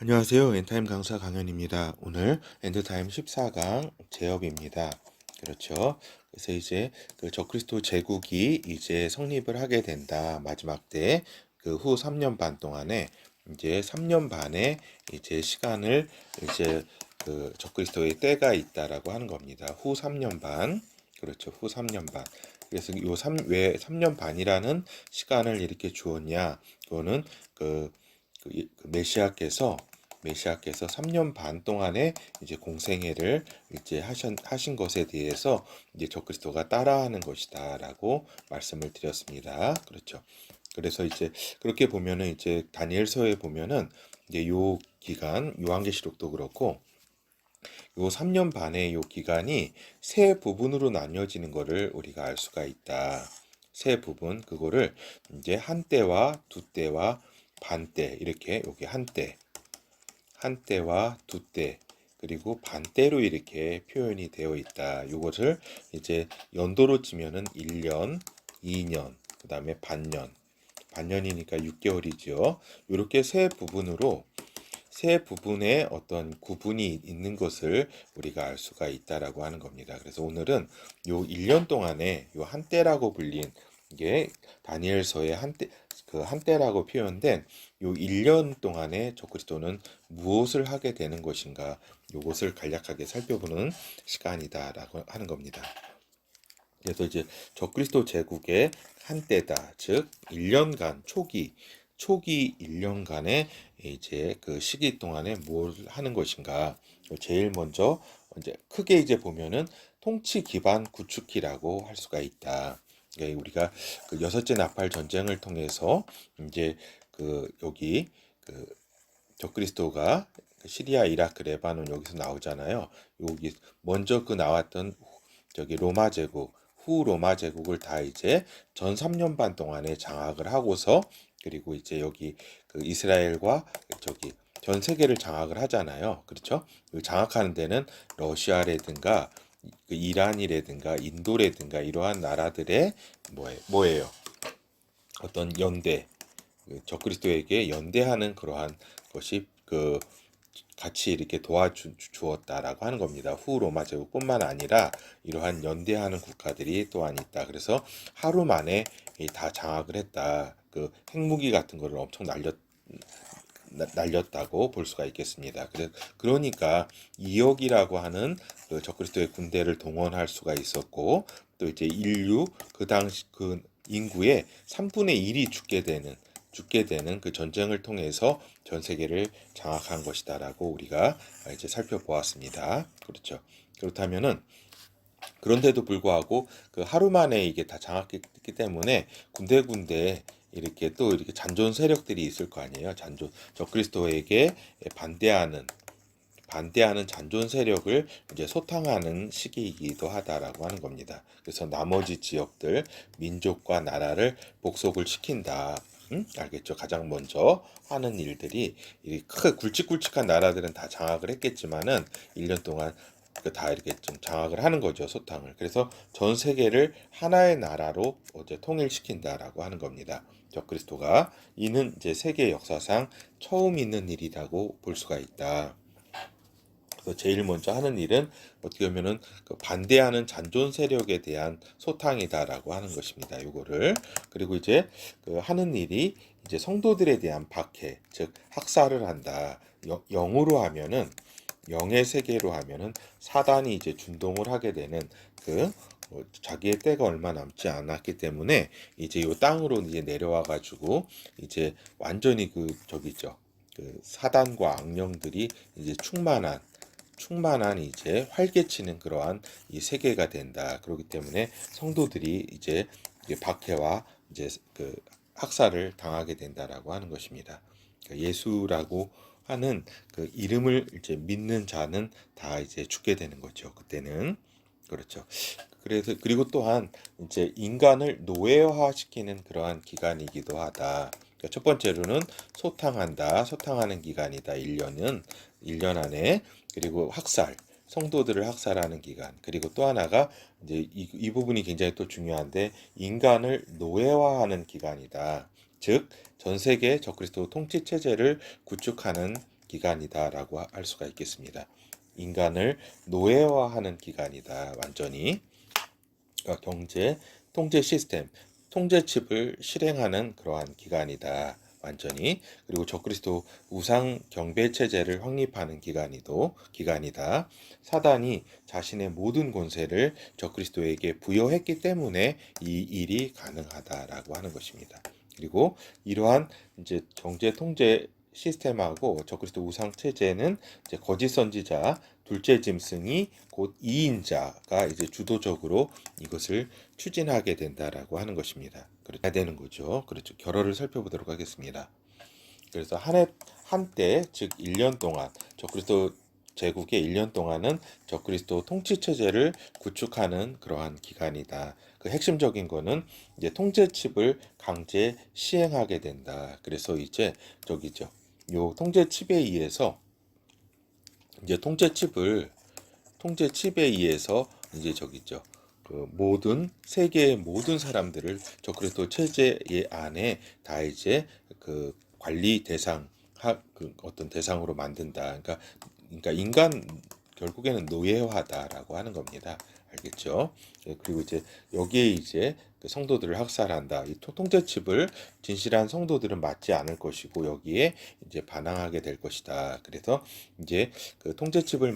안녕하세요. 엔타임 강사 강현입니다. 오늘 엔드타임 14강 제업입니다. 그렇죠. 그래서 이제 그 적그리스도 제국이 이제 성립을 하게 된다. 마지막 때 그 후 3년 반 동안에 이제 3년 반의 이제 시간을 이제 그 적그리스도의 때가 있다라고 하는 겁니다. 후 3년 반. 그렇죠. 후 3년 반. 그래서 왜 3년 반이라는 시간을 이렇게 주었냐? 그거는 그 메시아께서 3년 반 동안의 이제 공생애를 이제 하신 것에 대해서 이제 적그리스도가 따라하는 것이다라고 말씀을 드렸습니다. 그렇죠. 그래서 이제 그렇게 보면은 이제 다니엘서에 보면은 이제 요 기간 요한계시록도 그렇고 요 3년 반의 요 기간이 세 부분으로 나뉘어지는 것을 우리가 알 수가 있다. 세 부분 그거를 이제 한 때와 두 때와 반 때 이렇게 여기 한 때와 두 때 그리고 반 때로 이렇게 표현이 되어 있다. 이것을 이제 연도로 치면은 1년, 2년, 그다음에 반년이니까 6개월이죠. 이렇게 세 부분의 어떤 구분이 있는 것을 우리가 알 수가 있다라고 하는 겁니다. 그래서 오늘은 요 1년 동안에 요 한때라고 불린 이게 다니엘서의 한때라고 표현된 요 1년 동안에 적그리스도는 무엇을 하게 되는 것인가 요것을 간략하게 살펴보는 시간이다라고 하는 겁니다. 그래서 이제 적그리스도 제국의 한때다. 즉 1년간 초기 1년간의 이제 그 시기 동안에 뭘 하는 것인가? 제일 먼저 이제 크게 이제 보면은 통치 기반 구축기라고 할 수가 있다. 그러니까 우리가 그 여섯째 나팔 전쟁을 통해서 이제 그 여기 그 적그리스도가 시리아, 이라크, 레바논 여기서 나오잖아요. 여기 먼저 그 나왔던 저기 로마 제국 후 로마 제국을 다 이제 전 3년 반 동안에 장악을 하고서 그리고 이제 여기 그 이스라엘과 저기 전 세계를 장악을 하잖아요. 그렇죠? 그 장악하는 데는 러시아라든가 그 이란이라든가 인도라든가 이러한 나라들의 뭐예요? 어떤 연대, 그 적그리스도에게 연대하는 그러한 것이 그 같이 이렇게 도와주었다라고 하는 겁니다. 후 로마 제국뿐만 아니라 이러한 연대하는 국가들이 또한 있다. 그래서 하루 만에 다 장악을 했다. 그 핵무기 같은 거를 엄청 날렸다고 볼 수가 있겠습니다. 그러니까 2억이라고 하는 그 적그리스도의 군대를 동원할 수가 있었고 또 이제 인류 그 당시 그 인구의 3분의 1이 죽게 되는 그 전쟁을 통해서 전 세계를 장악한 것이다라고 우리가 이제 살펴보았습니다. 그렇죠. 그렇다면은 그런데도 불구하고 그 하루 만에 이게 다 장악했기 때문에 군데군데 이렇게 또 이렇게 잔존 세력들이 있을 거 아니에요. 적그리스도에게 반대하는 잔존 세력을 이제 소탕하는 시기이기도 하다라고 하는 겁니다. 그래서 나머지 지역들, 민족과 나라를 복속을 시킨다. 알겠죠? 가장 먼저 하는 일들이 이 굵직굵직한 나라들은 다 장악을 했겠지만은 1년 동안 다 이렇게 좀 장악을 하는 거죠, 소탕을. 그래서 전 세계를 하나의 나라로 이제 통일시킨다라고 하는 겁니다. 적그리스도가 이는 이제 세계 역사상 처음 있는 일이라고 볼 수가 있다. 그래서 제일 먼저 하는 일은 어떻게 보면은 그 반대하는 잔존 세력에 대한 소탕이다라고 하는 것입니다. 요거를 그리고 이제 그 하는 일이 이제 성도들에 대한 박해, 즉 학살을 한다. 영으로 하면은 영의 세계로 하면은 사단이 이제 준동을 하게 되는 그 자기의 때가 얼마 남지 않았기 때문에 이제 요 땅으로 이제 내려와 가지고 이제 완전히 그 저기죠. 그 사단과 악령들이 이제 충만한 이제 활개치는 그러한 이 세계가 된다. 그렇기 때문에 성도들이 이제 박해와 이제 그 학살을 당하게 된다라고 하는 것입니다. 그러니까 예수라고 하는 그 이름을 이제 믿는 자는 다 이제 죽게 되는 거죠. 그때는 그렇죠. 그래서 그리고 또한 이제 인간을 노예화시키는 그러한 기간이기도 하다. 그러니까 첫 번째로는 소탕하는 기간이다. 1년 안에 그리고 성도들을 학살하는 기간. 그리고 또 하나가 이제 이 부분이 굉장히 또 중요한데 인간을 노예화하는 기간이다. 즉 전 세계 적그리스도 통치 체제를 구축하는 기간이다라고 할 수가 있겠습니다. 인간을 노예화하는 기간이다. 완전히 경제 통제 시스템, 통제칩을 실행하는 그러한 기간이다. 완전히. 그리고 적그리스도 우상 경배 체제를 확립하는 기간이다. 사단이 자신의 모든 권세를 적그리스도에게 부여했기 때문에 이 일이 가능하다라고 하는 것입니다. 그리고 이러한 이제 경제 통제 시스템하고 적그리스도 우상 체제는 이제 거짓 선지자 둘째 짐승이 곧 이인자가 이제 주도적으로 이것을 추진하게 된다라고 하는 것입니다. 그래야 되는 거죠. 그렇죠. 결어를 살펴보도록 하겠습니다. 그래서 한때 즉 1년 동안 적그리스도 제국의 1년 동안은 적그리스도 통치 체제를 구축하는 그러한 기간이다. 그 핵심적인 거는 이제 통제칩을 강제 시행하게 된다. 그래서 이제 저기죠. 요 통제칩에 의해서 이제 통제칩에 의해서 이제 저기죠. 그 모든 세계의 모든 사람들을 적그리스도 체제 안에 다 이제 그 관리 대상 그 어떤 대상으로 만든다. 그러니까 인간 결국에는 노예화다라고 하는 겁니다. 알겠죠? 그리고 이제 여기에 이제 그 성도들을 학살한다. 이 통제칩을 진실한 성도들은 맞지 않을 것이고 여기에 이제 반항하게 될 것이다. 그래서 이제 그 통제칩을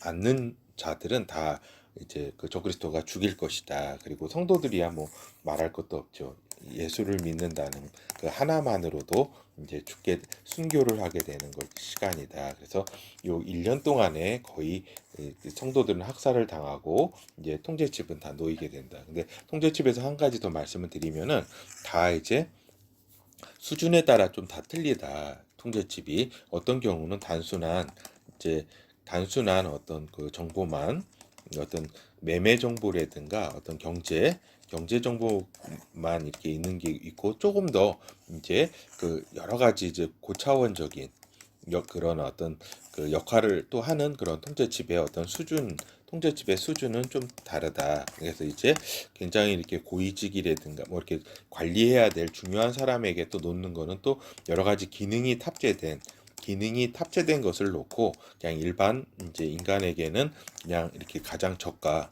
않는 자들은 다 이제 그 적그리스도가 죽일 것이다. 그리고 성도들이야 뭐 말할 것도 없죠. 예수를 믿는다는 그 하나만으로도 이제 죽게 순교를 하게 되는 시간이다. 그래서 요 1년 동안에 거의 성도들은 학살을 당하고 이제 통제칩은 다 놓이게 된다. 근데 통제칩에서 한 가지 더 말씀을 드리면은 다 이제 수준에 따라 좀 다 틀리다. 통제칩이 어떤 경우는 단순한 어떤 그 정보만 어떤 매매 정보라든가 어떤 경제 정보만 이렇게 있는 게 있고 조금 더 이제 그 여러 가지 이제 고차원적인 그런 어떤 그 역할을 또 하는 그런 통제칩의 수준은 좀 다르다. 그래서 이제 굉장히 이렇게 고위직이라든가 뭐 이렇게 관리해야 될 중요한 사람에게 또 놓는 거는 또 여러 가지 기능이 탑재된 것을 놓고 그냥 일반 이제 인간에게는 그냥 이렇게 가장 저가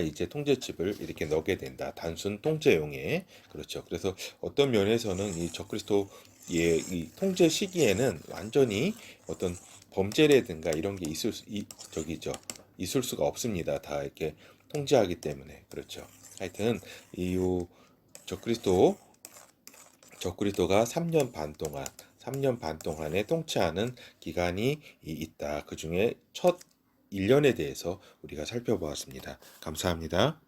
이제 통제칩을 이렇게 넣게 된다. 단순 통제용에. 그렇죠. 그래서 어떤 면에서는 이 적그리스도의 이 통제 시기에는 완전히 어떤 범죄라든가 이런 게 있을 수가 없습니다. 다 이렇게 통제하기 때문에. 그렇죠. 하여튼 이 적그리스도 적그리스도가 3년 반 동안에 통치하는 기간이 있다. 그 중에 첫 1년에 대해서 우리가 살펴보았습니다. 감사합니다.